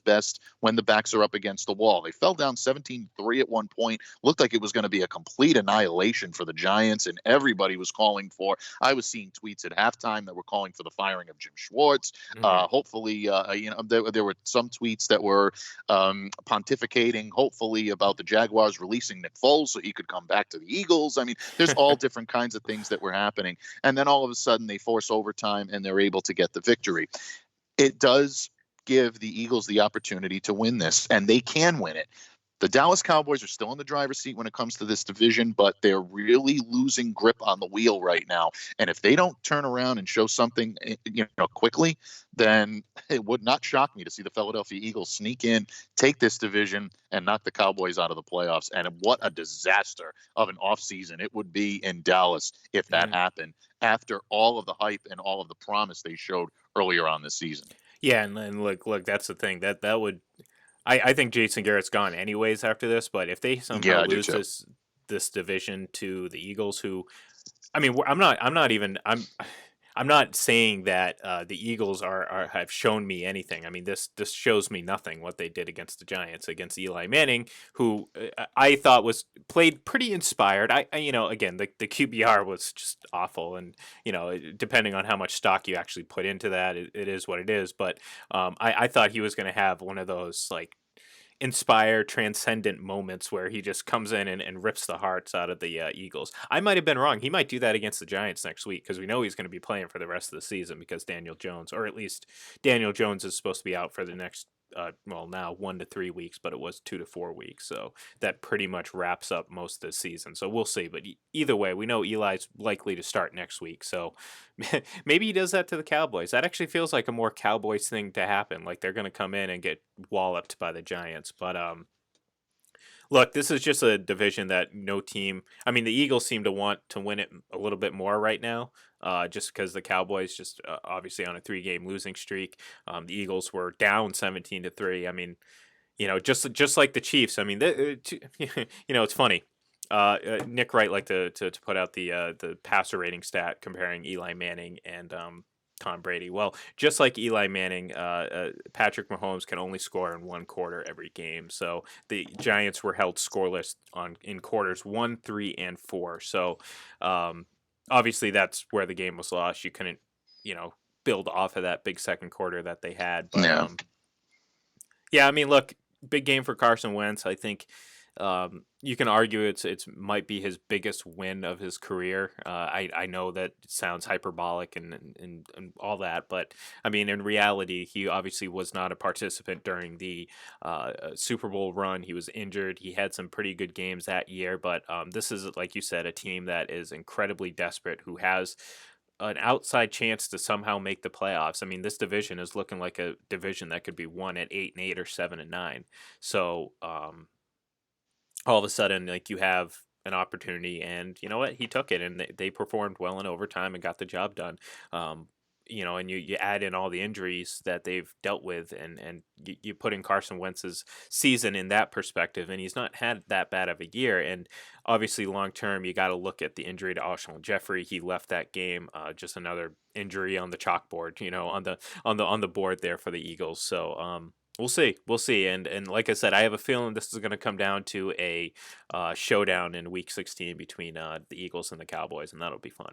best when the backs are up against the wall. They fell down 17-3 at one point. Looked like it was going to be a complete annihilation for the Giants, and everybody was calling for. I was seeing tweets at halftime that were calling for the firing of Jim Schwartz. Mhm. Hopefully, there were some tweets that were pontificating, hopefully, about the Jaguars releasing Nick Foles so he could come back to the Eagles. I mean, there's all different kinds of things that were happening. And then all of a sudden they force overtime and they're able to get the victory. It does give the Eagles the opportunity to win this, and they can win it. The Dallas Cowboys are still in the driver's seat when it comes to this division, but they're really losing grip on the wheel right now. And if they don't turn around and show something, quickly, then it would not shock me to see the Philadelphia Eagles sneak in, take this division, and knock the Cowboys out of the playoffs. And what a disaster of an offseason it would be in Dallas if that Mhm. happened after all of the hype and all of the promise they showed earlier on this season. Yeah, and look, that's the thing that would. I think Jason Garrett's gone anyways after this, but if they somehow Yeah, I do lose too. this division to the Eagles, who I mean, I'm not even I'm not saying that the Eagles are have shown me anything. I mean, this shows me nothing. What they did against the Giants, against Eli Manning, who I thought was played pretty inspired. Again, the QBR was just awful, and depending on how much stock you actually put into that, it is what it is. But I thought he was going to have one of those like inspire transcendent moments where he just comes in and rips the hearts out of the Eagles. I might have been wrong. He might do that against the Giants next week because we know he's going to be playing for the rest of the season because Daniel Jones, or at least Daniel Jones, is supposed to be out for the next. Now 1 to 3 weeks, but it was 2 to 4 weeks, so that pretty much wraps up most of the season. So we'll see. But either way, we know Eli's likely to start next week. So maybe he does that to the Cowboys. That actually feels like a more Cowboys thing to happen. Like they're going to come in and get walloped by the Giants. But look, this is just a division that no team. I mean, the Eagles seem to want to win it a little bit more right now, just because the Cowboys just obviously on a 3 game losing streak. The Eagles were down 17-3. I mean, just like the Chiefs. I mean, it's funny. Nick Wright liked to put out the passer rating stat comparing Eli Manning and Tom Brady. Well, just like Eli Manning, Patrick Mahomes can only score in 1 quarter every game. So the Giants were held scoreless in quarters 1, 3, and 4. So obviously that's where the game was lost. You couldn't, you know, build off of that big second quarter that they had. But Yeah. yeah, I mean, look, big game for Carson Wentz. I think you can argue it's might be his biggest win of his career. I know that sounds hyperbolic and all that, but I mean in reality, he obviously was not a participant during the Super Bowl run. He was injured. He had some pretty good games that year, but this is like you said, a team that is incredibly desperate, who has an outside chance to somehow make the playoffs. I mean, this division is looking like a division that could be won at 8-8 or 7-9. So all of a sudden, like you have an opportunity, and you know what? He took it, and they performed well in overtime and got the job done. Um, and you add in all the injuries that they've dealt with, and you put in Carson Wentz's season in that perspective, and he's not had that bad of a year. And obviously, long term, you got to look at the injury to Alshon Jeffrey. He left that game, just another injury on the chalkboard, on the board there for the Eagles. So we'll see, and like I said, I have a feeling this is going to come down to a showdown in Week 16 between the Eagles and the Cowboys, and that'll be fun.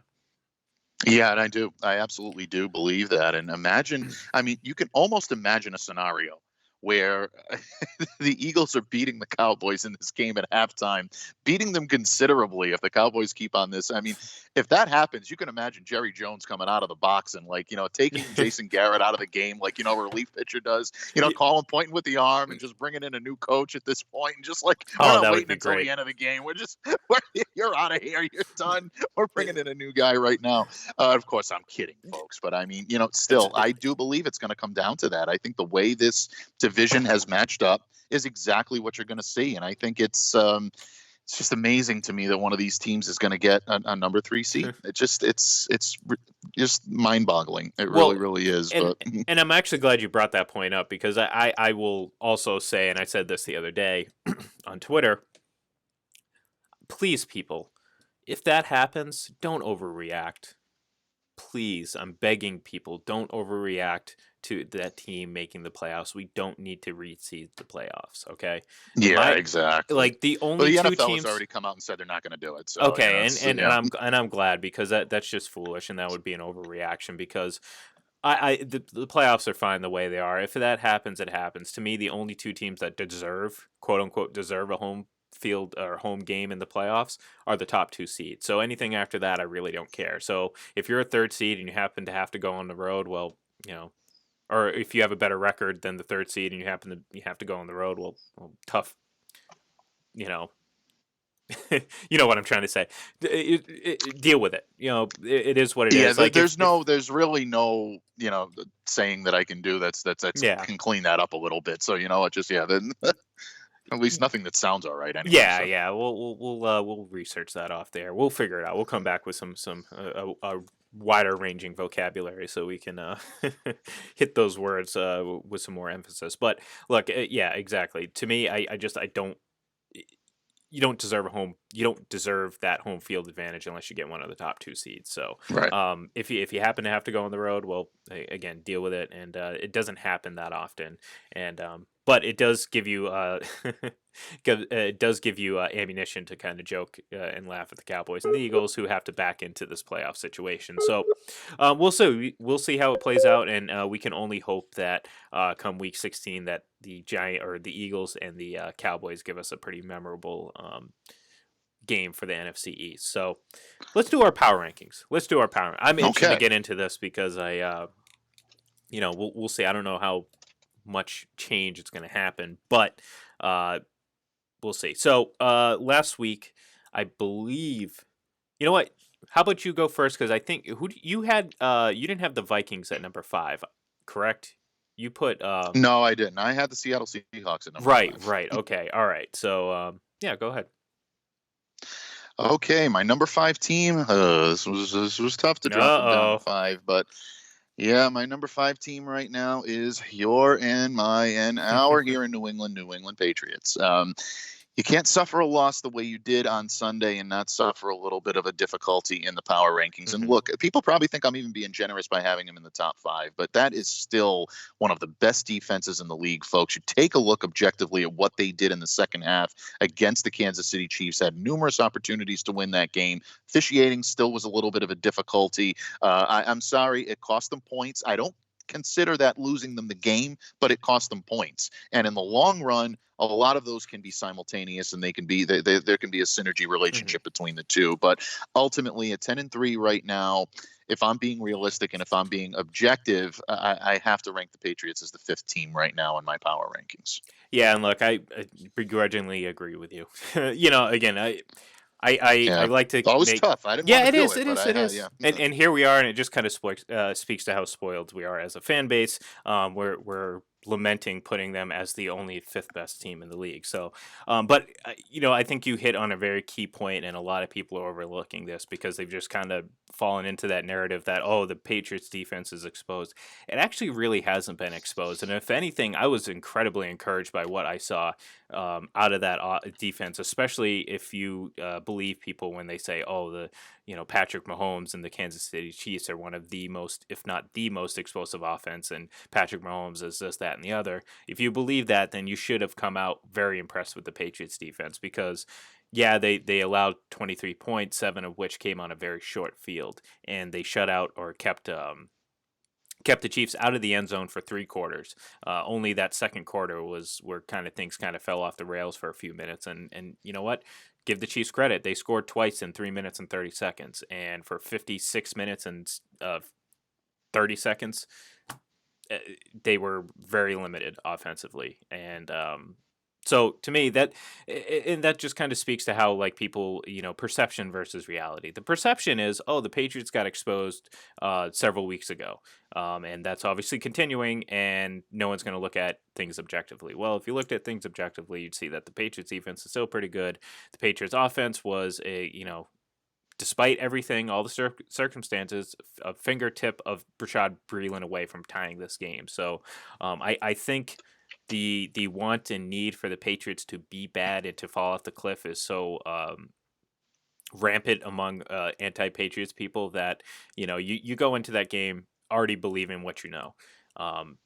Yeah, and I do. I absolutely do believe that. And imagine, I mean, you can almost imagine a scenario where the Eagles are beating the Cowboys in this game at halftime, beating them considerably if the Cowboys keep on this. I mean, if that happens, you can imagine Jerry Jones coming out of the box and, like, taking Jason Garrett out of the game, like, a relief pitcher does, calling, pointing with the arm and just bringing in a new coach at this point. And just like, we're Oh, not that would waiting be until the great. end of the game. You're out of here. You're done. We're bringing in a new guy right now. Of course, I'm kidding, folks. But I mean, It's still, I do believe it's going to come down to that. I think the way this division has matched up is exactly what you're going to see. And I think it's just amazing to me that one of these teams is going to get a number 3 seed. It's just mind boggling. It really, well, really is. and But and I'm actually glad you brought that point up because I will also say, and I said this the other day on Twitter, please, people, if that happens, don't overreact. please, I'm begging people, don't overreact to that team making the playoffs. We don't need to reseed the playoffs, okay? In Yeah, my exactly. like the Well, only the two NFL has teams. already come out and said they're not going to do it. So Okay, and it's and and yeah, I'm glad because that's just foolish and that would be an overreaction because the playoffs are fine the way they are. If that happens, it happens. To me, the only two teams that deserve, quote unquote, deserve a home field or home game in the playoffs are the top two seeds. So anything after that, I really don't care. So if you're a third seed and you happen to have to go on the road, well, you know, or if you have a better record than the third seed and you have to go on the road, well tough, you know, you know what I'm trying to say. Deal with it. It is what it yeah. is. Like if There's really no, saying that I can do that's yeah. can clean that up a little bit. So it just then at least nothing that sounds all right anyway. Yeah, So yeah. We'll research that off there. We'll figure it out. We'll come back with some a wider ranging vocabulary so we can hit those words with some more emphasis. But look, yeah, exactly. To me, I don't. You don't deserve a home. You don't deserve that home field advantage unless you get one of the top two seeds. So, right. if you happen to have to go on the road, well, again, deal with it. And it doesn't happen that often. And but it does give you it does give you ammunition to kind of joke and laugh at the Cowboys and the Eagles who have to back into this playoff situation. So, we'll see how it plays out, and we can only hope that come week 16 that the Eagles and the Cowboys give us a pretty memorable game for the NFC East. So let's do our power rankings. I'm itching to Okay. get into this because we'll see. I don't know how much change it's going to happen, but we'll see. So last week, I believe. You know what? How about you go first? Because I think you had you didn't have the Vikings at number 5, correct? You put No, I didn't. I had the Seattle Seahawks at number right, 5. right. Okay, all right. So yeah, go ahead. Okay, my number 5 team. This was tough to Uh drop them down to oh. 5, but yeah, my number 5 team right now is your and my and our here in New England, New England Patriots. You can't suffer a loss the way you did on Sunday and not suffer a little bit of a difficulty in the power rankings. And Hmm. look, people probably think I'm even being generous by having him in the top 5, but that is still one of the best defenses in the league, folks. You take a look objectively at what they did in the second half against the Kansas City Chiefs, had numerous opportunities to win that game. Officiating still was a little bit of a difficulty. I'm sorry, it cost them points. I don't consider that losing them the game, but it cost them points. And in the long run, a lot of those can be simultaneous, and there can be a synergy Hmm. relationship between the two. But ultimately, at 10-3 right now, if I'm being realistic and if I'm being objective, I have to rank the Patriots as the 5th team right now in my power rankings. Yeah, and look, I begrudgingly agree with you. Again, I Yeah, like to it's always make. tough. I didn't want Yeah, to it do is. it, It but is. I It had yeah. is. And here we are, and it just kind of speaks to how spoiled we are as a fan base. We're lamenting putting them as the only fifth best team in the league. So, but I think you hit on a very key point, and a lot of people are overlooking this because they've just kind of fallen into that narrative that the Patriots defense is exposed. It actually really hasn't been exposed, and if anything, I was incredibly encouraged by what I saw out of that defense, especially if you believe people when they say, "Oh, Patrick Mahomes and the Kansas City Chiefs are one of the most, if not the most, explosive offense," and Patrick Mahomes is this, that, and the other. If you believe that, then you should have come out very impressed with the Patriots defense because. Yeah, they allowed 23 points, 7 of which came on a very short field, and they shut out or kept the Chiefs out of the end zone for 3 quarters. Only that second quarter was where kind of things kind of fell off the rails for a few minutes. And you know what? Give the Chiefs credit. They scored twice in 3 minutes and 30 seconds, and for 56 minutes and 30 seconds, uh, they were very limited offensively. And so to me and that just kind of speaks to how like people perception versus reality. The perception is, oh, the Patriots got exposed several weeks ago, and that's obviously continuing, and no one's going to look at things objectively. Well, if you looked at things objectively, you'd see that the Patriots defense is still pretty good. The Patriots offense was despite everything, all the circumstances, a fingertip of Brashad Breeland away from tying this game. So I think the want and need for the Patriots to be bad and to fall off the cliff is so rampant among anti-Patriots people that you go into that game already believing what you know,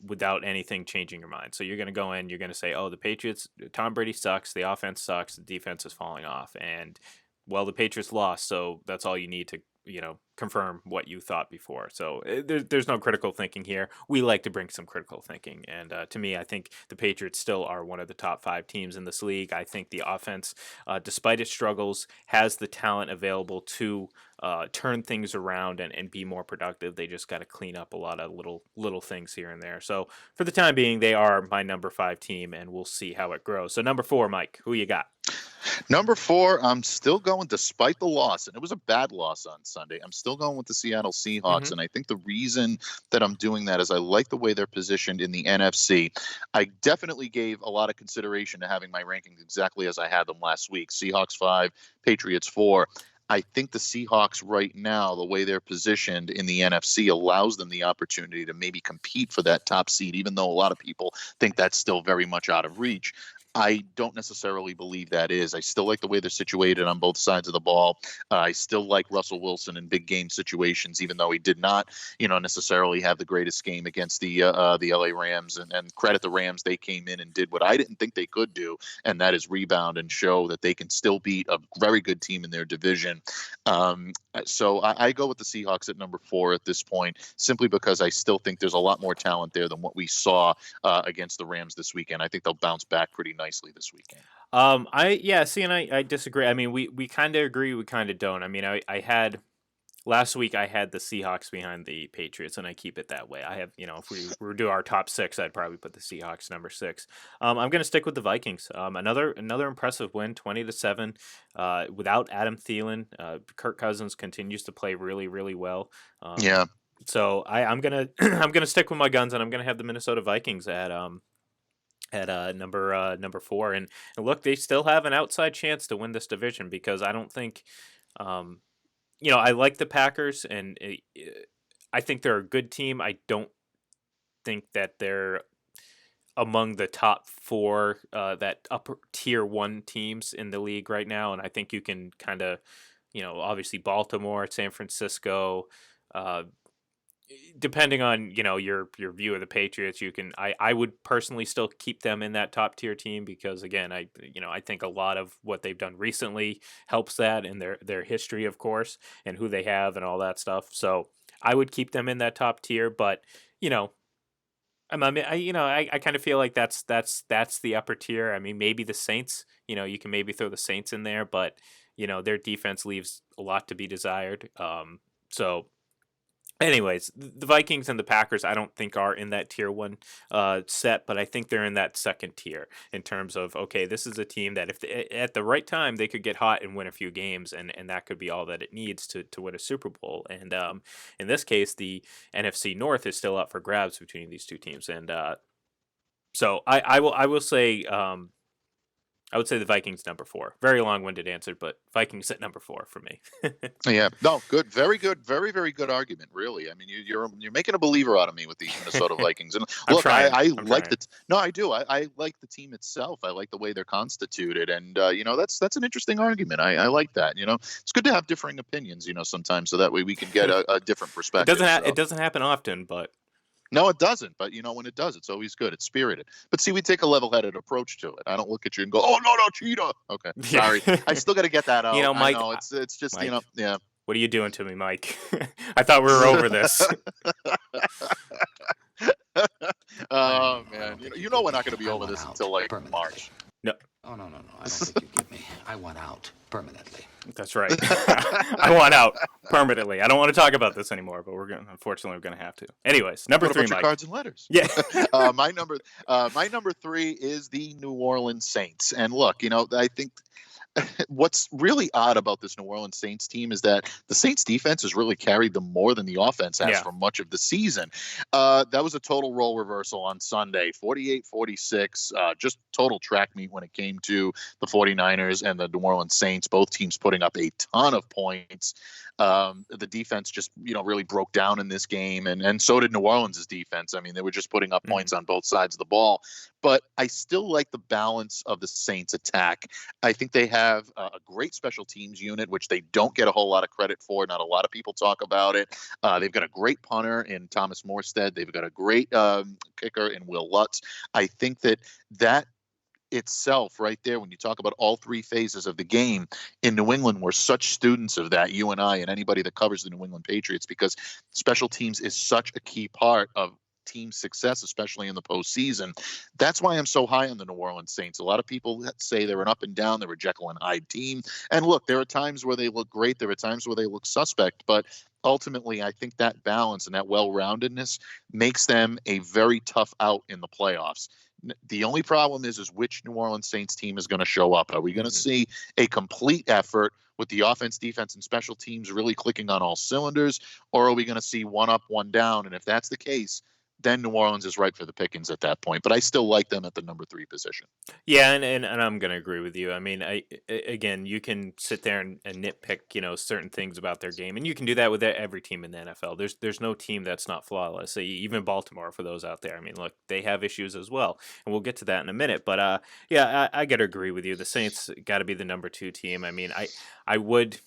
without anything changing your mind. So you're going to go in, you're going to say, "Oh, the Patriots, Tom Brady sucks, the offense sucks, the defense is falling off," and well, the Patriots lost, so that's all you need to confirm what you thought before. So there's no critical thinking here. We like to bring some critical thinking, and to me, I think the Patriots still are one of the top 5 teams in this league. I think the offense, despite its struggles, has the talent available to turn things around and be more productive. They just got to clean up a lot of little things here and there. So for the time being, they are my number 5 team, and we'll see how it grows. So number 4, Mike, who you got? Number 4, I'm still going despite the loss, and it was a bad loss on Sunday. I'm still going with the Seattle Seahawks, Hmm. and I think the reason that I'm doing that is I like the way they're positioned in the NFC. I definitely gave a lot of consideration to having my rankings exactly as I had them last week. Seahawks 5, Patriots 4. I think the Seahawks right now, the way they're positioned in the NFC, allows them the opportunity to maybe compete for that top seed, even though a lot of people think that's still very much out of reach. I don't necessarily believe that is. I still like the way they're situated on both sides of the ball. I still like Russell Wilson in big game situations, even though he did not, necessarily have the greatest game against the LA Rams. And credit the Rams, they came in and did what I didn't think they could do, and that is rebound and show that they can still beat a very good team in their division. So I go with the Seahawks at number 4 at this point, simply because I still think there's a lot more talent there than what we saw against the Rams this weekend. I think they'll bounce back pretty nicely this weekend. I disagree. I mean, we kind of agree, we kind of don't. I mean, I had last week I had the Seahawks behind the Patriots, and I keep it that way. I have, if we were to do our top 6, I'd probably put the Seahawks number 6. I'm going to stick with the Vikings. Another impressive win, 20-7, without Adam Thielen. Kirk Cousins continues to play really, really well. Yeah. So I'm gonna I'm gonna stick with my guns, and I'm gonna have the Minnesota Vikings at number 4, and look, they still have an outside chance to win this division, because I don't think, um, I like the Packers, and I think they're a good team. I don't think that they're among the top 4, that upper tier 1 teams in the league right now, and I think you can kind of, obviously Baltimore, San Francisco. Uh, Depending on your view of the Patriots, I would personally still keep them in that top tier team, because again, I think a lot of what they've done recently helps that, and their history, of course, and who they have and all that stuff. So I would keep them in that top tier, but you know I kind of feel like that's the upper tier. I mean, maybe the Saints, you can maybe throw the Saints in there, but their defense leaves a lot to be desired. So anyways, the Vikings and the Packers, I don't think are in that tier 1 set, but I think they're in that second tier in terms of, okay, this is a team that if at the right time they could get hot and win a few games, and that could be all that it needs to win a Super Bowl. And in this case, the NFC North is still up for grabs between these two teams, and so I will say. I would say the Vikings number 4. Very long-winded answer, but Vikings at number 4 for me. Yeah, no, good, very good, very, very good argument. Really, I mean, you're making a believer out of me with the Minnesota Vikings. And I'm look, I, trying. I I'm like trying. no, I do. I like the team itself. I like the way they're constituted, and that's an interesting argument. I like that. It's good to have differing opinions. Sometimes, so that way we can get a different perspective. It So. doesn't happen often, but No, it doesn't. But when it does, it's always good. It's spirited. But see, we take a level-headed approach to it. I don't look at you and go, "Oh no, cheetah." Okay, yeah. sorry. I still got to get that out. I Mike, know it's just Mike, yeah. what are you doing to me, Mike? I thought we were over this. Oh I man, don't think you you know get we're me. not going to be I over want this out until like permanently. March. No, Oh, no. I don't think you get me. I want out permanently. that's right. I want out permanently. I don't want to talk about this anymore, but unfortunately, we're gonna have to. Anyways, number What 3, about your Mike. cards and letters? Yeah. My number 3 is the New Orleans Saints. And look, I think what's really odd about this New Orleans Saints team is that the Saints defense has really carried them more than the offense has Yeah. for much of the season. That was a total role reversal on Sunday, 48-46, just total track meet when it came to the 49ers and the New Orleans Saints, both teams putting up a ton of points. The defense just, really broke down in this game, and so did New Orleans' defense. I mean, they were just putting up points on both sides of the ball. But I still like the balance of the Saints attack. I think they have have a great special teams unit, which they don't get a whole lot of credit for. Not a lot of people talk about it. They've got a great punter in Thomas Morstead. They've got a great kicker in Will Lutz. I think that itself right there, when you talk about all three phases of the game in New England, we're such students of that, you and I and anybody that covers the New England Patriots, because special teams is such a key part of team success, especially in the postseason. That's why I'm so high on the New Orleans Saints. A lot of people say they're an up and down, they're a Jekyll and Hyde team. And look, there are times where they look great, there are times where they look suspect, but ultimately, I think that balance and that well-roundedness makes them a very tough out in the playoffs. The only problem is which New Orleans Saints team is going to show up. Are we going to see a complete effort with the offense, defense, and special teams really clicking on all cylinders, or are we going to see one up, one down? And if that's the case, then New Orleans is ripe for the pickings at that point. But I still like them at the number 3 position. Yeah, and I'm going to agree with you. I mean, again, you can sit there and nitpick, certain things about their game, and you can do that with every team in the NFL. There's no team that's not flawless. Even Baltimore, for those out there. I mean, look, they have issues as well, and we'll get to that in a minute. But yeah, I got to agree with you. The Saints got to be the number 2 team. I mean, I would.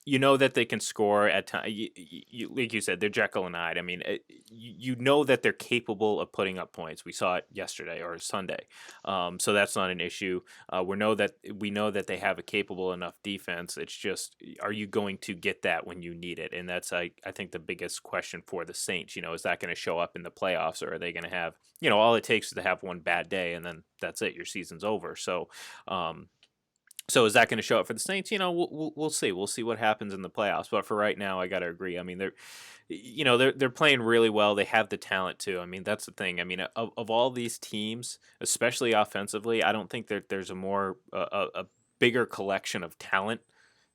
You know that they can score at times. Like you said, they're Jekyll and Hyde. I mean, you know that they're capable of putting up points. We saw it yesterday or Sunday, so that's not an issue. We know that they have a capable enough defense. It's just, are you going to get that when you need it? And that's I think the biggest question for the Saints. Is that going to show up in the playoffs, or are they going to have all it takes is to have one bad day and then that's it. Your season's over. So is that going to show up for the Saints? We'll see. We'll see what happens in the playoffs. But for right now, I got to agree. I mean, they're playing really well. They have the talent too. I mean, that's the thing. I mean, of all these teams, especially offensively, I don't think that there's a bigger collection of talent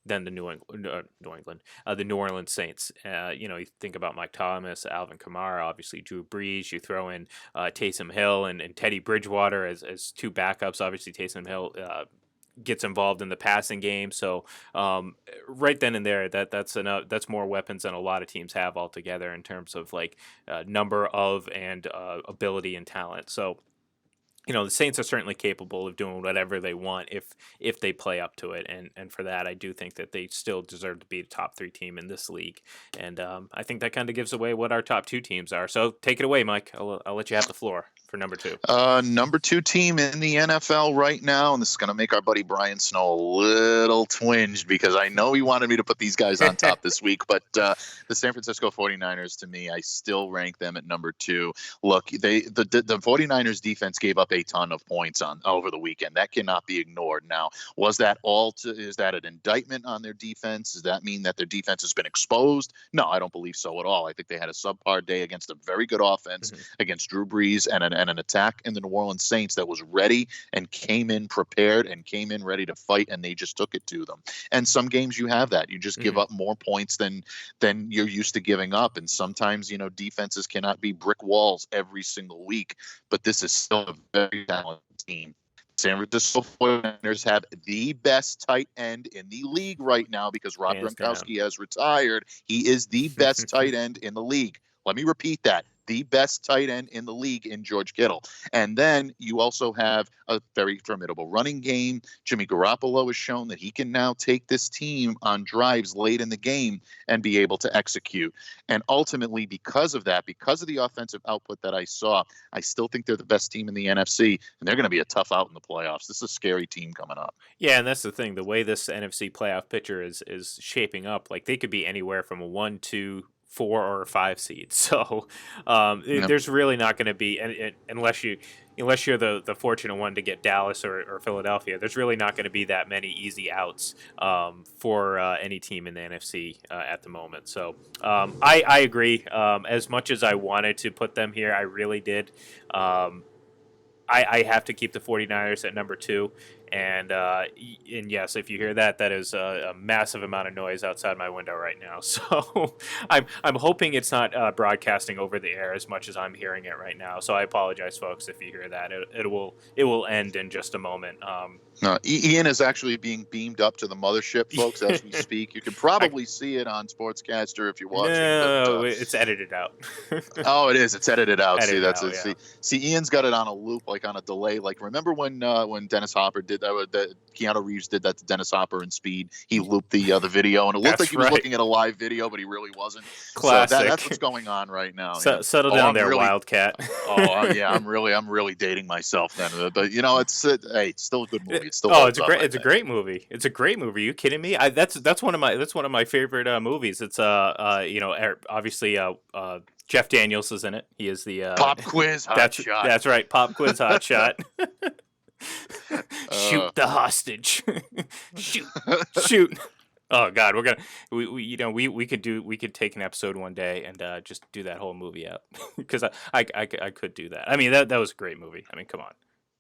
than the New Orleans Saints. You think about Mike Thomas, Alvin Kamara, obviously Drew Brees. You throw in Taysom Hill and Teddy Bridgewater as 2 backups. Obviously, Taysom Hill gets involved in the passing game, so right then and there, that's enough. That's more weapons than a lot of teams have altogether in terms of number of and ability and talent. So the Saints are certainly capable of doing whatever they want if they play up to it, and for that, I do think that they still deserve to be a top 3 team in this league, and I think that kind of gives away what our top 2 teams are. So take it away, Mike. I'll let you have the floor for number 2. Number 2 team in the NFL right now, and this is going to make our buddy Brian Snow a little twinged because I know he wanted me to put these guys on top this week, but the San Francisco 49ers, to me, I still rank them at number 2. Look, the 49ers defense gave up a ton of points over the weekend. That cannot be ignored. Now, is that an indictment on their defense? Does that mean that their defense has been exposed? No, I don't believe so at all. I think they had a subpar day against a very good offense, against Drew Brees, and an attack in the New Orleans Saints that was ready and came in prepared and came in ready to fight, and they just took it to them. And some games you have that. You just give up more points than you're used to giving up. And sometimes, defenses cannot be brick walls every single week, but this is still a very talented team. San Francisco 49ers have the best tight end in the league right now because Rob Gronkowski has retired. He is the best tight end in the league. Let me repeat that. The best tight end in the league in George Kittle. And then you also have a very formidable running game. Jimmy Garoppolo has shown that he can now take this team on drives late in the game and be able to execute. And ultimately, because of that, because of the offensive output that I saw, I still think they're the best team in the NFC, and they're going to be a tough out in the playoffs. This is a scary team coming up. Yeah, and that's the thing. The way this NFC playoff picture is shaping up, they could be anywhere from a 1, 2, 4 or 5 seed. So there's really not going to be, unless you're the fortunate one to get Dallas or Philadelphia, there's really not going to be that many easy outs for any team in the NFC at the moment. So I agree. As much as I wanted to put them here, I really did. I have to keep the 49ers at number 2. And yes, if you hear that, that is a massive amount of noise outside my window right now. So I'm hoping it's not broadcasting over the air as much as I'm hearing it right now. So I apologize, folks, if you hear that. It will end in just a moment. Ian is actually being beamed up to the mothership, folks, as we speak. You can probably see it on Sportscaster if you're watching. No, it's edited out. Oh, it is. It's edited out. See, Ian's got it on a loop, on a delay. Remember when Dennis Hopper did did that. Keanu Reeves did that to Dennis Hopper in Speed. He looped the video, and it looked That's like he was right. looking at a live video, but he really wasn't. Classic. So that's what's going on right now. Yeah. Settle Oh, down I'm there, really- Wildcat. Yeah, I'm really dating myself then. But hey, it's still a good movie. It's still It's a great movie. It's a great movie. Are you kidding me? That's one of my favorite movies. It's obviously Jeff Daniels is in it. He is the Pop Quiz Hot Shot. That's right. Pop Quiz Hot Shot. Shoot the hostage. Shoot. Oh God, we could take an episode one day and just do that whole movie out because I could do that. I mean that was a great movie. I mean, come on.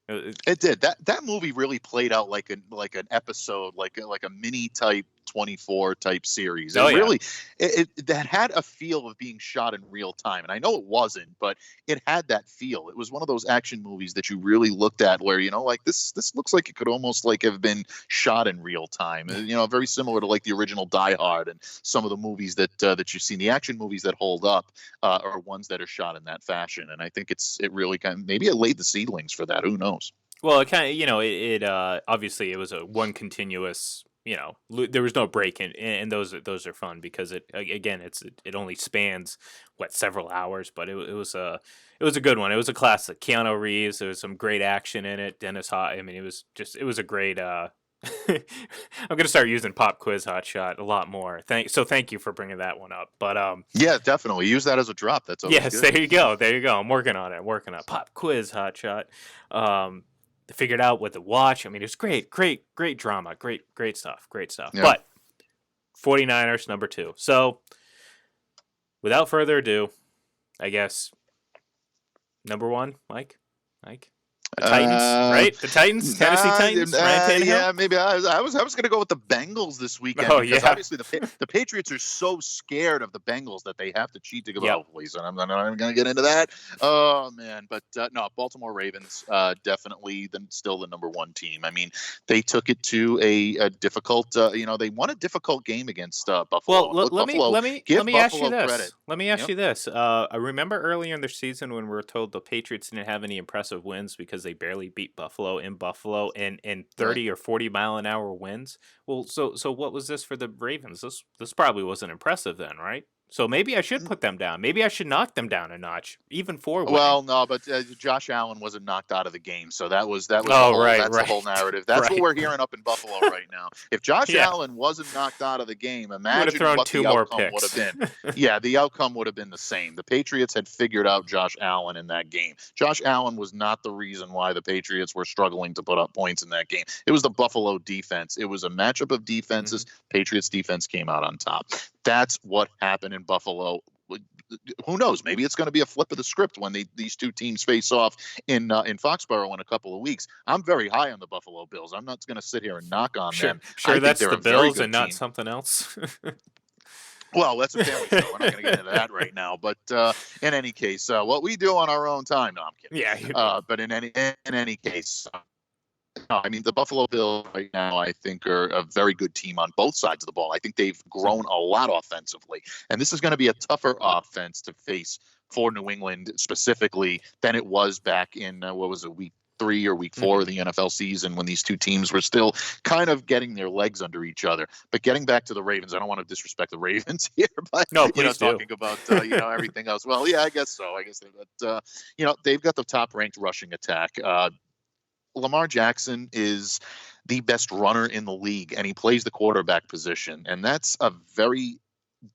It did. That movie really played out like an episode, like a mini type 24 type series. That had a feel of being shot in real time. And I know it wasn't, but it had that feel. It was one of those action movies that you really looked at where, like this looks like it could almost like have been shot in real time. Very similar to like the original Die Hard and some of the movies that you've seen. The action movies that hold up are ones that are shot in that fashion. And I think it really maybe it laid the seedlings for that. Who knows? Well, it kind of, it obviously it was a one continuous, there was no break and those are fun because it only spans several hours, but it was a good one. It was a classic. Keanu Reeves, there was some great action in it. Dennis Hopper, I mean, it was a great I'm going to start using Pop Quiz Hot Shot a lot more. Thank you for bringing that one up. But yeah, definitely use that as a drop. That's always good. There you go. I'm working on it. Pop Quiz Hot Shot. Figured out what to watch. I mean, it's great drama, great stuff. Yeah. But 49ers number 2. So without further ado, I guess number 1, Mike. The Titans, right? The Titans, Tennessee Titans. Ryan Tannehill? Yeah, maybe I was going to go with the Bengals this weekend. Oh, because yeah. Obviously, the Patriots are so scared of the Bengals that they have to cheat to go. Yep. Oh, please, I'm not even going to get into that. Oh man, but no, Baltimore Ravens definitely still the number 1 team. I mean, they took it to a difficult. They won a difficult game against Buffalo. Well, let me ask you this. Credit. Let me ask you this. I remember earlier in the season when we were told the Patriots didn't have any impressive wins because they barely beat Buffalo in Buffalo and 30 or 40 mile an hour winds. Well, so what was this for the Ravens? This probably wasn't impressive then, right? So maybe I should put them down. Maybe I should knock them down a notch, even for winning. Well, no, but Josh Allen wasn't knocked out of the game, so that was right. The whole narrative. That's right. what we're hearing up in Buffalo right now. If Josh Allen wasn't knocked out of the game, imagine what the outcome would have been. Yeah, the outcome would have been the same. The Patriots had figured out Josh Allen in that game. Josh Allen was not the reason why the Patriots were struggling to put up points in that game. It was the Buffalo defense. It was a matchup of defenses. Mm-hmm. Patriots defense came out on top. That's what happened in Buffalo. Who knows? Maybe it's going to be a flip of the script when these two teams face off in Foxborough in a couple of weeks. I'm very high on the Buffalo Bills. I'm not going to sit here and knock on them. Sure, that's the Bills and not something else. Well, that's a family show. We're not going to get into that right now. But in any case, what we do on our own time. No, I'm kidding. Yeah. But in any case. No, I mean, the Buffalo Bills right now, I think, are a very good team on both sides of the ball. I think they've grown a lot offensively. And this is going to be a tougher offense to face for New England specifically than it was back in, week 3 or week 4 of the NFL season when these two teams were still kind of getting their legs under each other. But getting back to the Ravens, I don't want to disrespect the Ravens here, but no, please do. Talking about everything else. Well, yeah, I guess so. I guess they've got the top-ranked rushing attack. Lamar Jackson is the best runner in the league, and he plays the quarterback position. And that's a very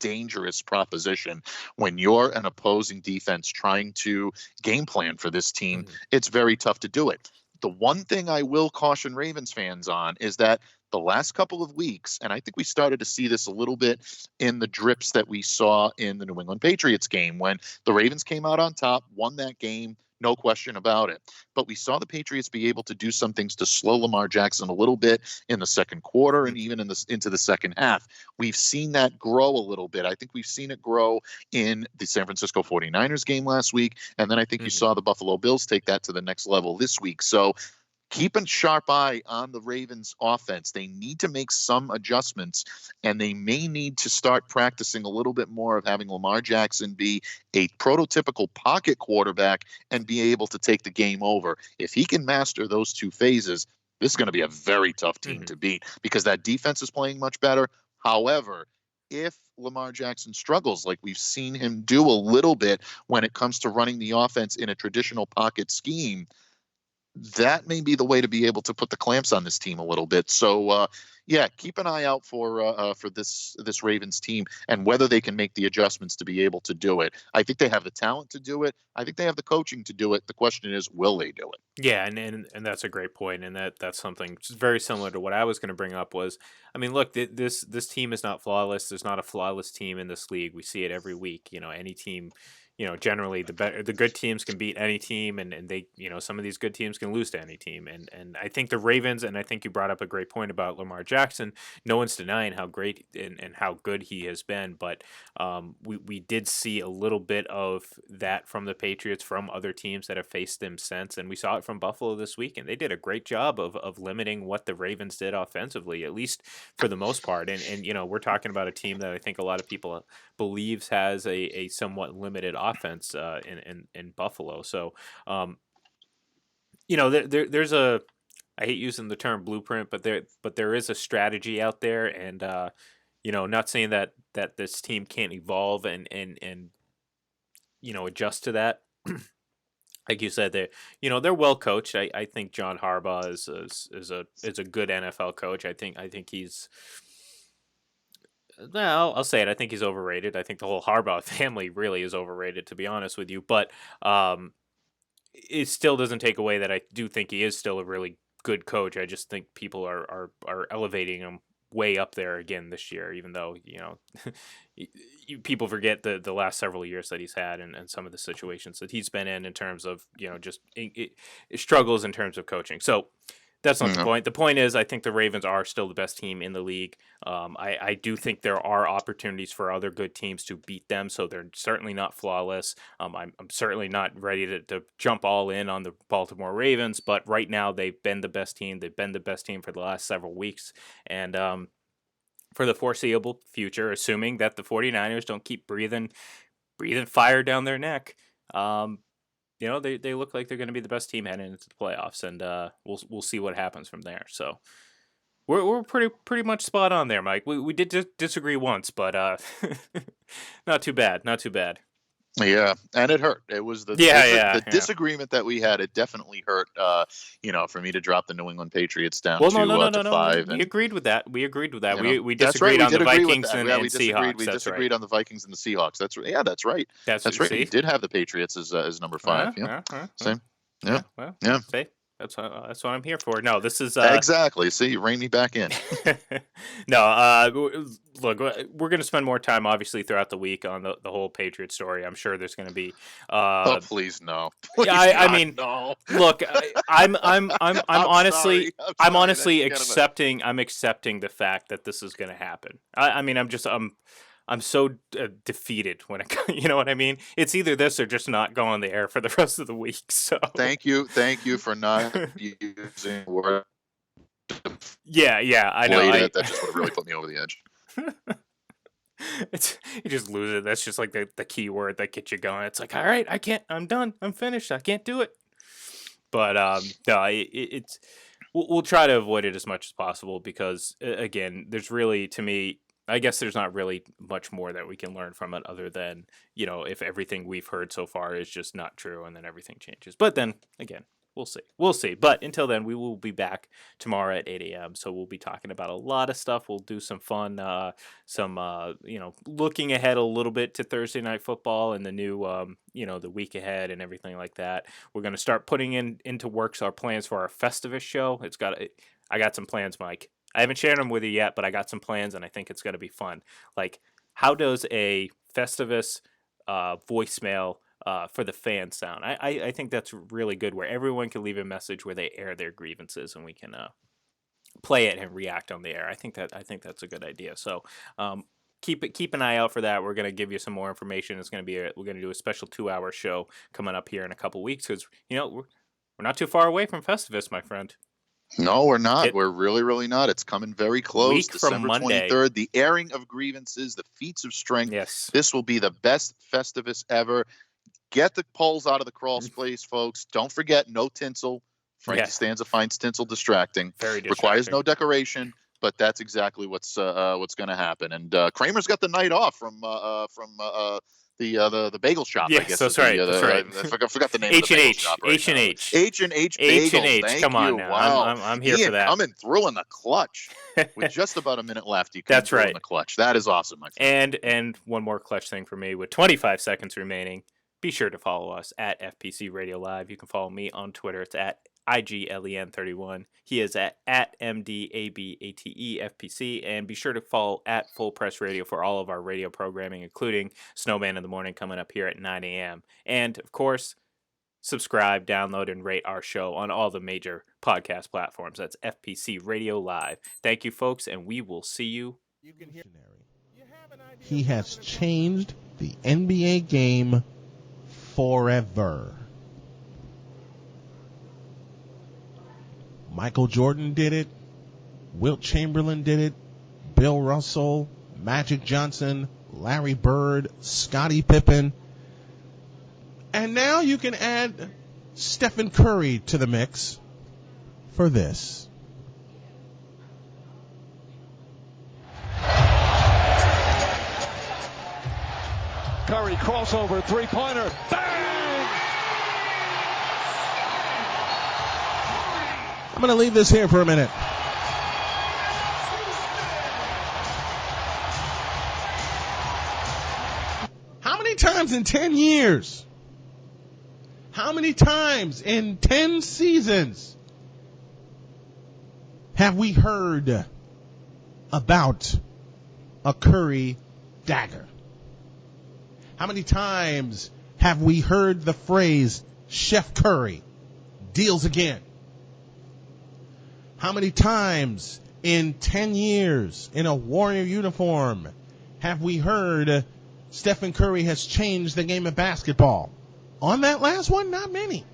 dangerous proposition when you're an opposing defense trying to game plan for this team. Mm-hmm. It's very tough to do it. The one thing I will caution Ravens fans on is that the last couple of weeks, and I think we started to see this a little bit in the drips that we saw in the New England Patriots game when the Ravens came out on top, won that game. No question about it. But we saw the Patriots be able to do some things to slow Lamar Jackson a little bit in the second quarter and even into the second half. We've seen that grow a little bit. I think we've seen it grow in the San Francisco 49ers game last week. And then I think you saw the Buffalo Bills take that to the next level this week. So keep a sharp eye on the Ravens offense. They need to make some adjustments, and they may need to start practicing a little bit more of having Lamar Jackson be a prototypical pocket quarterback and be able to take the game over. If he can master those two phases, this is going to be a very tough team to beat because that defense is playing much better. However, if Lamar Jackson struggles, like we've seen him do a little bit when it comes to running the offense in a traditional pocket scheme, that may be the way to be able to put the clamps on this team a little bit. So, yeah, keep an eye out for this Ravens team and whether they can make the adjustments to be able to do it. I think they have the talent to do it. I think they have the coaching to do it. The question is, will they do it? Yeah, and that's a great point, and that's something very similar to what I was going to bring up was, I mean, look, this team is not flawless. There's not a flawless team in this league. We see it every week. Any team, generally the good teams can beat any team, and they, some of these good teams can lose to any team. And I think the Ravens, and I think you brought up a great point about Lamar Jackson. No one's denying how great and how good he has been, but we did see a little bit of that from the Patriots, from other teams that have faced them since, and we saw it from Buffalo this week, and they did a great job of limiting what the Ravens did offensively, at least for the most part. And we're talking about a team that I think a lot of people believes has a somewhat limited offense in Buffalo. So, there's a, I hate using the term blueprint, but there is a strategy out there, and not saying that this team can't evolve and adjust to that. Like you said, they're well coached. I think John Harbaugh is a good NFL coach. I think he's, well, I'll say it. I think he's overrated. I think the whole Harbaugh family really is overrated, to be honest with you. But it still doesn't take away that I do think he is still a really good coach. I just think people are elevating him way up there again this year, even though, people forget the last several years that he's had and some of the situations that he's been in terms of, just it struggles in terms of coaching. So that's not the point. The point is, I think the Ravens are still the best team in the league. I do think there are opportunities for other good teams to beat them, so they're certainly not flawless. I'm certainly not ready to jump all in on the Baltimore Ravens, but right now they've been the best team. They've been the best team for the last several weeks. And for the foreseeable future, assuming that the 49ers don't keep breathing fire down their neck, they look like they're going to be the best team heading into the playoffs, and we'll see what happens from there. So we're pretty much spot on there, Mike. We did disagree once, but not too bad. Yeah, and it hurt. It was the disagreement that we had. It definitely hurt. For me to drop the New England Patriots down to 5. We agreed with that. We disagreed on the Vikings and Seahawks. We disagreed on the Vikings and the Seahawks. That's right. Yeah, that's right. That's right. We did have the Patriots as number 5. Same. Yeah. Well, yeah. See? That's what I'm here for. No, this is exactly. See, you rein me back in. No, look, we're going to spend more time, obviously, throughout the week on the whole Patriot story. I'm sure there's going to be. Oh, please no. Please I mean, no. Look, I'm honestly accepting. I'm accepting the fact that this is going to happen. I'm so defeated when it, you know what I mean? It's either this or just not go on the air for the rest of the week. So thank you for not using the word. Yeah, I know. That just would have really put me over the edge. You just lose it. That's just like the key word that gets you going. It's like, all right, I can't. I'm done. I'm finished. I can't do it. But no, it's we'll try to avoid it as much as possible because again, there's really, to me, I guess there's not really much more that we can learn from it other than, if everything we've heard so far is just not true and then everything changes. But then, again, we'll see. But until then, we will be back tomorrow at 8 a.m. So we'll be talking about a lot of stuff. We'll do some fun, looking ahead a little bit to Thursday Night Football and the new, the week ahead and everything like that. We're going to start putting into works our plans for our Festivus show. I got some plans, Mike. I haven't shared them with you yet, but I got some plans, and I think it's going to be fun. Like, how does a Festivus voicemail for the fans sound? I think that's really good, where everyone can leave a message where they air their grievances, and we can play it and react on the air. I think that's a good idea. So keep an eye out for that. We're going to give you some more information. It's going to be we're going to do a special 2-hour show coming up here in a couple weeks because we're not too far away from Festivus, my friend. No, we're not. We're really, really not. It's coming very close. Week December from Monday. 23rd, the airing of grievances, the feats of strength. Yes. This will be the best Festivus ever. Get the poles out of the crawl space, folks. Don't forget, no tinsel. Frank Costanza finds Tinsel distracting. Very distracting. Requires no decoration, but that's exactly what's going to happen. And Kramer's got the night off from the bagel shop. Yes, I guess that's right. That's right. I forgot the name of the bagel shop. H&H. H&H Bagels. Thank Come on you. now. Wow. I'm here for that. Coming through in the clutch. With just about a minute left, you come That's through right. in the clutch. That is awesome, my friend. And one more clutch thing for me. With 25 seconds remaining, be sure to follow us at FPC Radio Live. You can follow me on Twitter. It's at IGLEN31. He is at MDABATEFPC. And be sure to follow at Full Press Radio for all of our radio programming, including Snowman in the Morning coming up here at 9 a.m. And, of course, subscribe, download, and rate our show on all the major podcast platforms. That's FPC Radio Live. Thank you, folks, and we will see you. He has changed the NBA game forever. Michael Jordan did it. Wilt Chamberlain did it. Bill Russell, Magic Johnson, Larry Bird, Scottie Pippen. And now you can add Stephen Curry to the mix for this. Curry crossover, three-pointer, bang! I'm going to leave this here for a minute. How many times in 10 years? How many times in 10 seasons have we heard about a Curry dagger? How many times have we heard the phrase, Chef Curry deals again? How many times in 10 years in a Warrior uniform have we heard Stephen Curry has changed the game of basketball? On that last one, not many.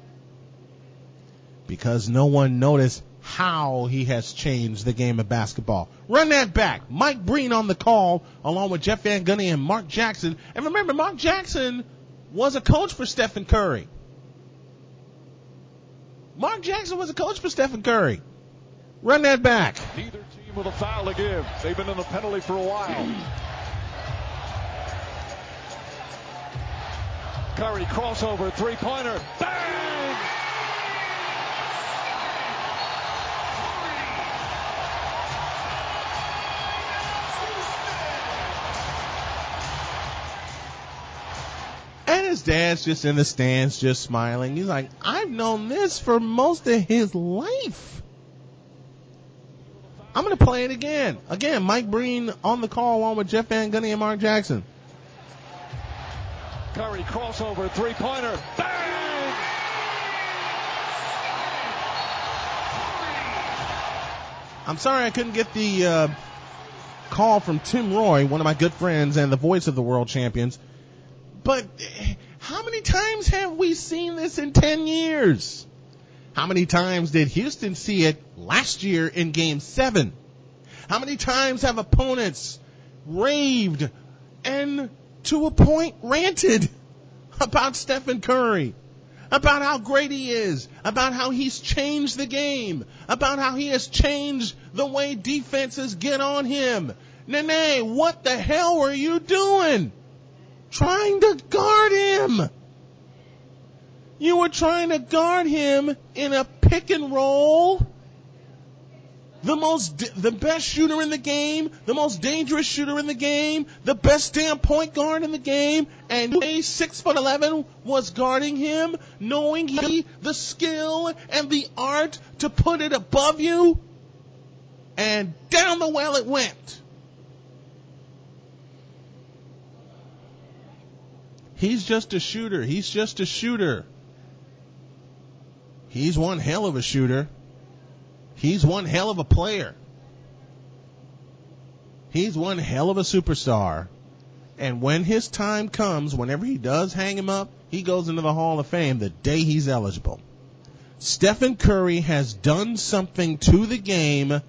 Because no one noticed how he has changed the game of basketball. Run that back. Mike Breen on the call, along with Jeff Van Gundy and Mark Jackson. And remember, Mark Jackson was a coach for Stephen Curry. Mark Jackson was a coach for Stephen Curry. Run that back. Neither team with a foul to give. They've been in the penalty for a while. Curry crossover, three-pointer, bang! And his dad's just in the stands, just smiling. He's like, I've known this for most of his life. I'm going to play it again. Again, Mike Breen on the call along with Jeff Van Gundy and Mark Jackson. Curry crossover, three-pointer, bang! I'm sorry I couldn't get the call from Tim Roy, one of my good friends and the voice of the world champions. But how many times have we seen this in 10 years? How many times did Houston see it last year in Game 7? How many times have opponents raved and, to a point, ranted about Stephen Curry, about how great he is, about how he's changed the game, about how he has changed the way defenses get on him? Nene, what the hell were you doing? Trying to guard him. You were trying to guard him in a pick and roll. The best shooter in the game, the most dangerous shooter in the game, the best damn point guard in the game, and a 6'11" was guarding him, knowing the skill and the art to put it above you, and down the well it went. He's just a shooter. He's just a shooter. He's one hell of a shooter. He's one hell of a player. He's one hell of a superstar. And when his time comes, whenever he does hang him up, he goes into the Hall of Fame the day he's eligible. Stephen Curry has done something to the game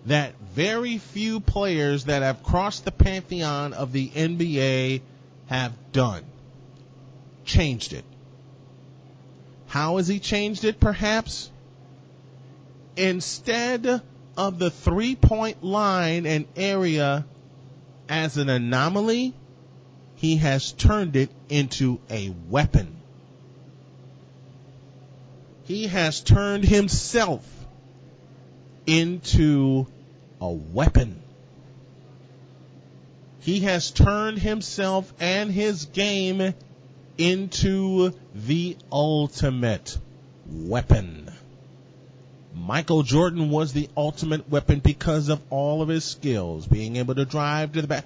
that very few players that have crossed the pantheon of the NBA have done. Changed it. How has he changed it, perhaps? Instead of the three-point line and area as an anomaly, he has turned it into a weapon. He has turned himself into a weapon. He has turned himself and his game into the ultimate weapon. Michael Jordan was the ultimate weapon because of all of his skills, being able to drive to the back.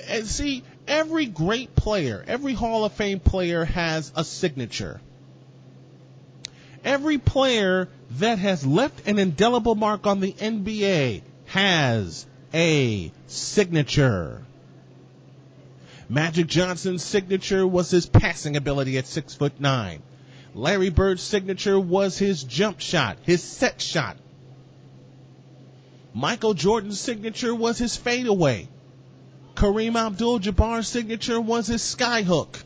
And see, every great player, every Hall of Fame player has a signature. Every player that has left an indelible mark on the NBA has a signature. Magic Johnson's signature was his passing ability at 6'9". Larry Bird's signature was his jump shot, his set shot. Michael Jordan's signature was his fadeaway. Kareem Abdul-Jabbar's signature was his skyhook.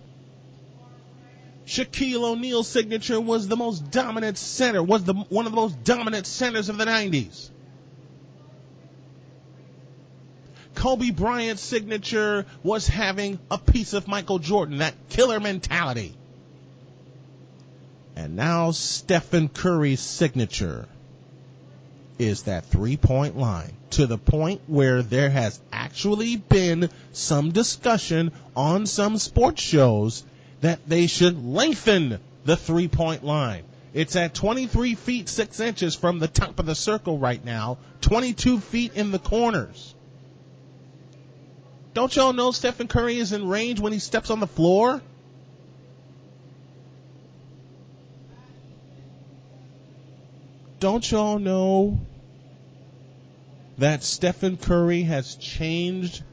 Shaquille O'Neal's signature was the most dominant center, one of the most dominant centers of the 90s. Kobe Bryant's signature was having a piece of Michael Jordan, that killer mentality. And now Stephen Curry's signature is that three-point line, to the point where there has actually been some discussion on some sports shows that they should lengthen the three-point line. It's at 23 feet 6 inches from the top of the circle right now, 22 feet in the corners. Don't y'all know Stephen Curry is in range when he steps on the floor? Don't y'all know that Stephen Curry has changed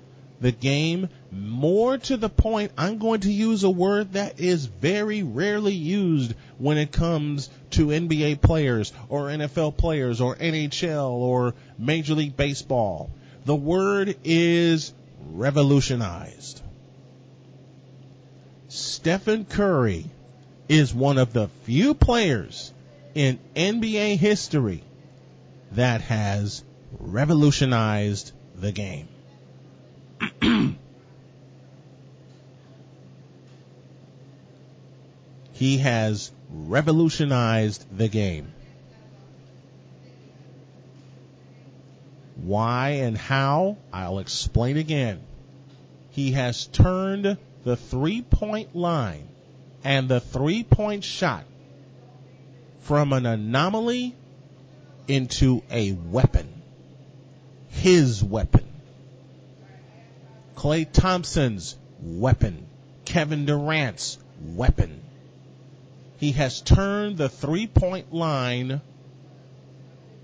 the game more to the point I'm going to use a word that is very rarely used when it comes to NBA players or NFL players or NHL or Major League Baseball. The word is revolutionized. Stephen Curry is one of the few players in NBA history that has revolutionized the game. He has revolutionized the game. Why and how? I'll explain again. He has turned the three-point line and the three-point shot from an anomaly into a weapon. His weapon. Klay Thompson's weapon. Kevin Durant's weapon. He has turned the three-point line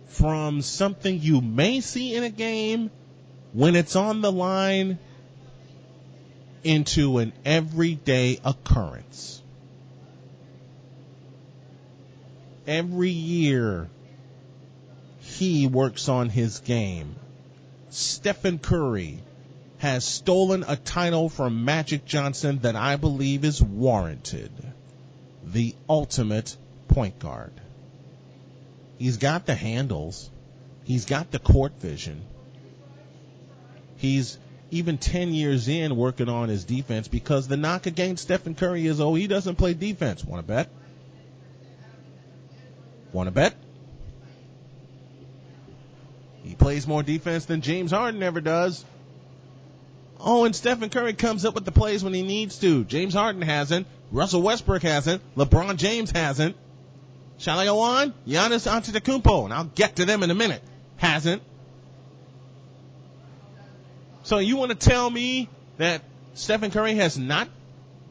from something you may see in a game when it's on the line into an everyday occurrence. Every year, he works on his game. Stephen Curry has stolen a title from Magic Johnson that I believe is warranted. The ultimate point guard. He's got the handles. He's got the court vision. He's even 10 years in working on his defense, because the knock against Stephen Curry is, he doesn't play defense. Want to bet? Want to bet? He plays more defense than James Harden ever does. And Stephen Curry comes up with the plays when he needs to. James Harden hasn't. Russell Westbrook hasn't. LeBron James hasn't. Shall I go on? Giannis Antetokounmpo, and I'll get to them in a minute, hasn't. So you want to tell me that Stephen Curry has not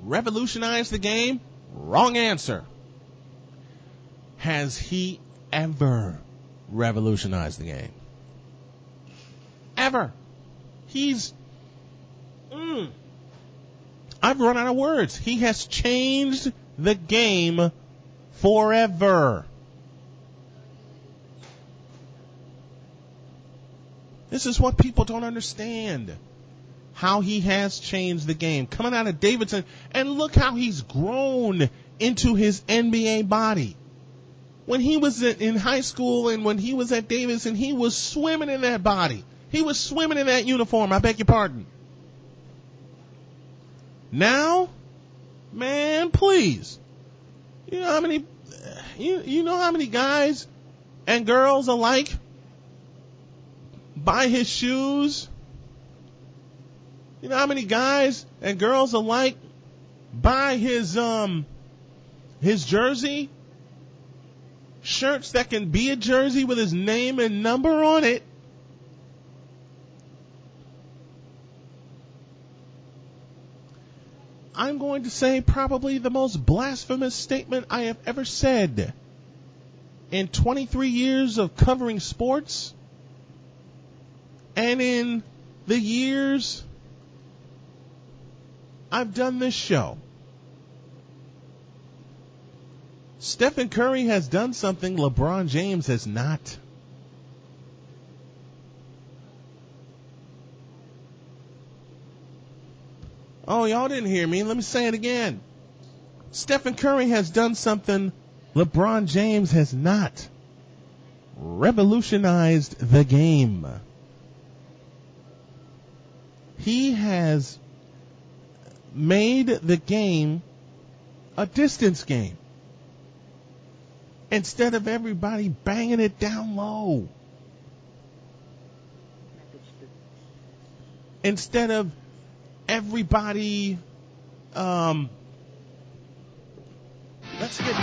revolutionized the game? Wrong answer. Has he ever revolutionized the game? Ever. I've run out of words. He has changed the game forever. This is what people don't understand. How he has changed the game. Coming out of Davidson, and look how he's grown into his NBA body. when he was in high school and when he was at Davis, and he was swimming in that body. He was swimming in that uniform. I beg your pardon. Now, man, please. You know how many you know how many guys and girls alike buy his shoes? You know how many guys and girls alike buy his jersey? Shirts that can be a jersey with his name and number on it. I'm going to say probably the most blasphemous statement I have ever said in 23 years of covering sports and in the years I've done this show. Stephen Curry has done something LeBron James has not. Oh, y'all didn't hear me. Let me say it again. Stephen Curry has done something LeBron James has not. Revolutionized the game. He has made the game a distance game. Instead of everybody banging it down low. Instead of everybody, let's get...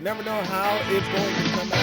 Never know how it's going to come out.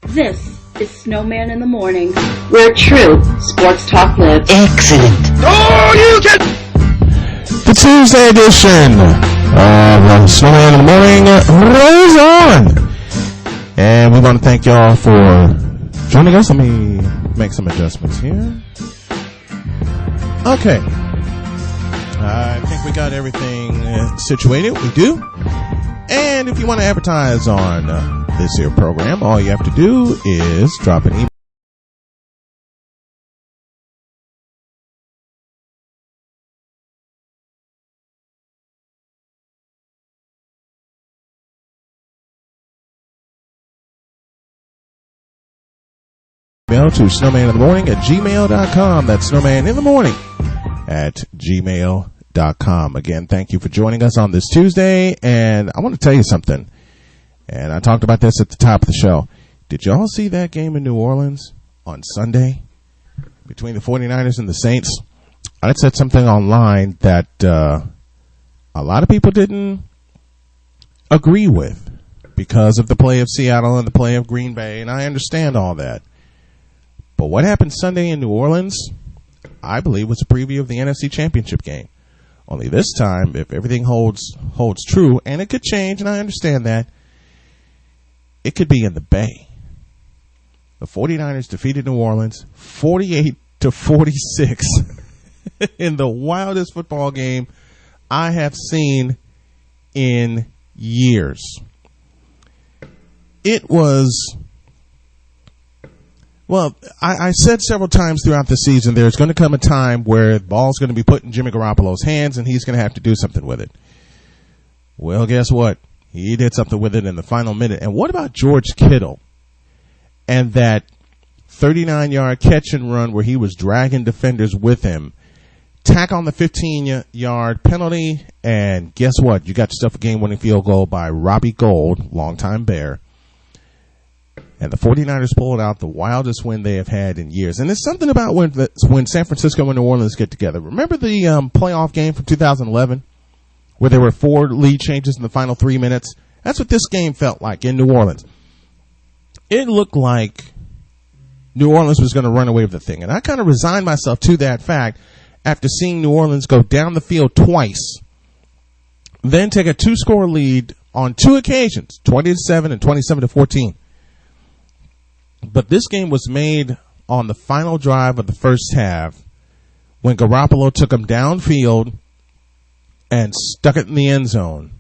This is Snowman in the Morning, where true sports talk lives. Excellent. The Tuesday edition of Snowman in the Morning rolls on. And we want to thank y'all for joining us. Let me make some adjustments here. Okay. I think we got everything situated. We do. And if you want to advertise on this here program, all you have to do is drop an email. To snowmaninthemorning@gmail.com. That's snowmaninthemorning@gmail.com. Again, thank you for joining us on this Tuesday. And I want to tell you something. And I talked about this at the top of the show. Did y'all see that game in New Orleans on Sunday between the 49ers and the Saints? I said something online that a lot of people didn't agree with because of the play of Seattle and the play of Green Bay. And I understand all that. But what happened Sunday in New Orleans, I believe, was a preview of the NFC Championship game. Only this time, if everything holds true, and it could change, and I understand that, it could be in the Bay. The 49ers defeated New Orleans 48-46 in the wildest football game I have seen in years. It was Well, I said several times throughout the season there's going to come a time where the ball's going to be put in Jimmy Garoppolo's hands and he's going to have to do something with it. Well, guess what? He did something with it in the final minute. And what about George Kittle and that 39-yard catch and run where he was dragging defenders with him? Tack on the 15-yard penalty, and guess what? You got yourself a game-winning field goal by Robbie Gould, longtime Bear. And the 49ers pulled out the wildest win they have had in years. And there's something about when San Francisco and New Orleans get together. Remember the playoff game from 2011 where there were 4 lead changes in the final 3 minutes? That's what this game felt like in New Orleans. It looked like New Orleans was going to run away with the thing. And I kind of resigned myself to that fact after seeing New Orleans go down the field twice, then take a 2-score lead on 2 occasions, 20-7 and 27-14. But this game was made on the final drive of the first half when Garoppolo took him downfield and stuck it in the end zone.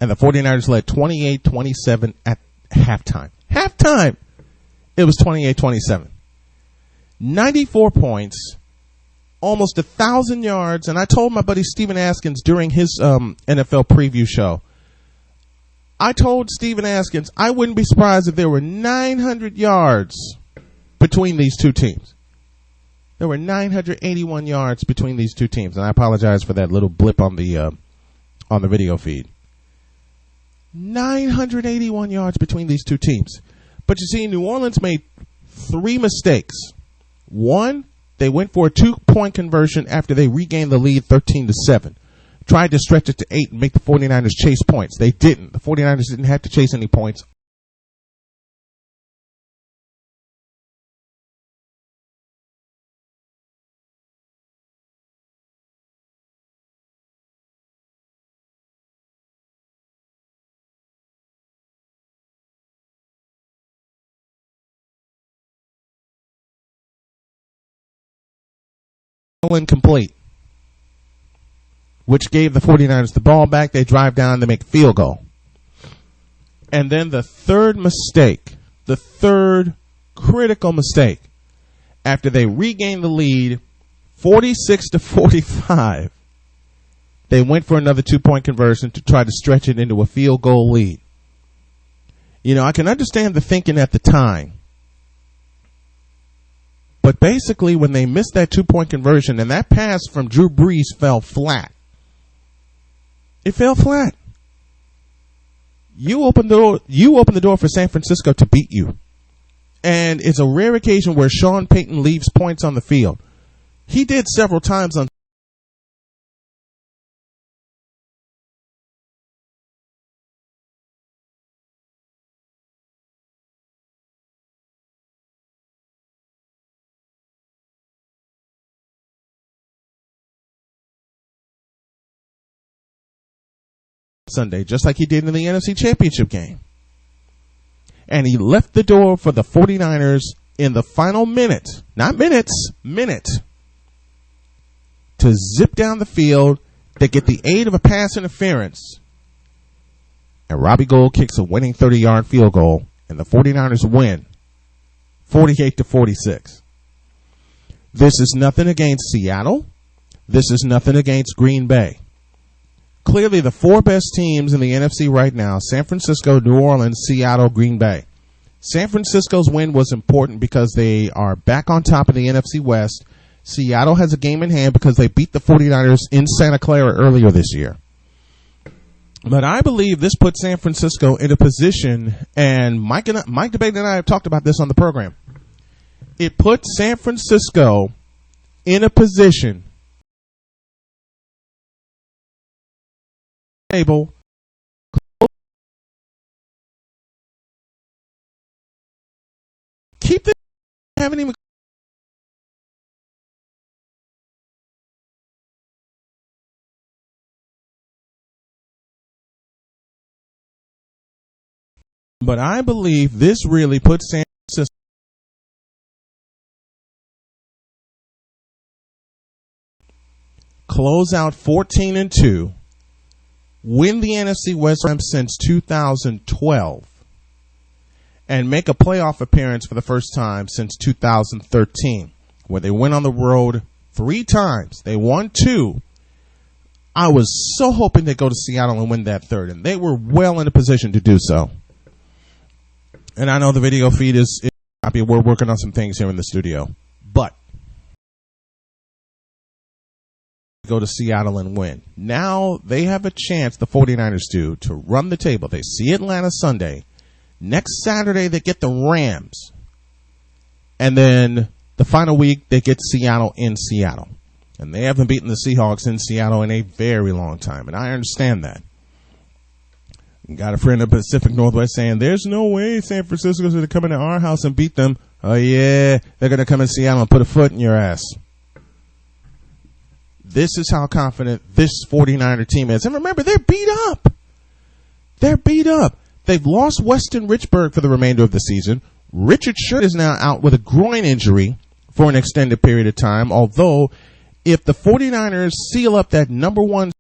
And the 49ers led 28-27 at halftime. Halftime! It was 28-27. 94 points, almost 1,000 yards. And I told my buddy Stephen Askins during his NFL preview show, I told Stephen Askins I wouldn't be surprised if there were 900 yards between these two teams. There were 981 yards between these two teams, and I apologize for that little blip on the video feed. 981 yards between these two teams. But you see, New Orleans made 3 mistakes. One, they went for a 2-point conversion after they regained the lead 13-7. Tried to stretch it to 8 and make the 49ers chase points. They didn't. The 49ers didn't have to chase any points. Incomplete, which gave the 49ers the ball back. They drive down to make a field goal. And then the third mistake, the third critical mistake, after they regained the lead 46-45, they went for another 2-point conversion to try to stretch it into a field goal lead. You know, I can understand the thinking at the time. But basically, when they missed that 2-point conversion and that pass from Drew Brees fell flat, it fell flat. You open the door for San Francisco to beat you. And it's a rare occasion where Sean Payton leaves points on the field. He did several times on Sunday, just like he did in the NFC Championship game. And he left the door for the 49ers in the final minute, not minutes, minute, to zip down the field to get the aid of a pass interference. And Robbie Gould kicks a winning 30-yard field goal, and the 49ers win 48-46. This is nothing against Seattle. This is nothing against Green Bay. Clearly, the 4 best teams in the NFC right now, San Francisco, New Orleans, Seattle, Green Bay. San Francisco's win was important because they are back on top of the NFC West. Seattle has a game in hand because they beat the 49ers in Santa Clara earlier this year. But I believe this puts San Francisco in a position, and Mike DeBate and I have talked about this on the program. It puts San Francisco in a position table keep the haven't even but I believe this really puts San Francisco close out 14-2, win the NFC West since 2012, and make a playoff appearance for the first time since 2013, where they went on the road 3 times. They won 2. I was so hoping they'd go to Seattle and win that third, and they were well in a position to do so. And I know the video feed is happy. We're working on some things here in the studio, but go to Seattle and win. Now they have a chance, the 49ers do, to run the table. They see Atlanta Sunday. Next Saturday, they get the Rams. And then the final week, they get Seattle in Seattle. And they haven't beaten the Seahawks in Seattle in a very long time. And I understand that. Got a friend in the Pacific Northwest saying, there's no way San Francisco's going to come into our house and beat them. Oh, yeah, they're going to come in Seattle and put a foot in your ass. This is how confident this 49er team is. And remember, they're beat up. They're beat up. They've lost Weston Richburg for the remainder of the season. Richard Sherman is now out with a groin injury for an extended period of time, although if the 49ers seal up that number 1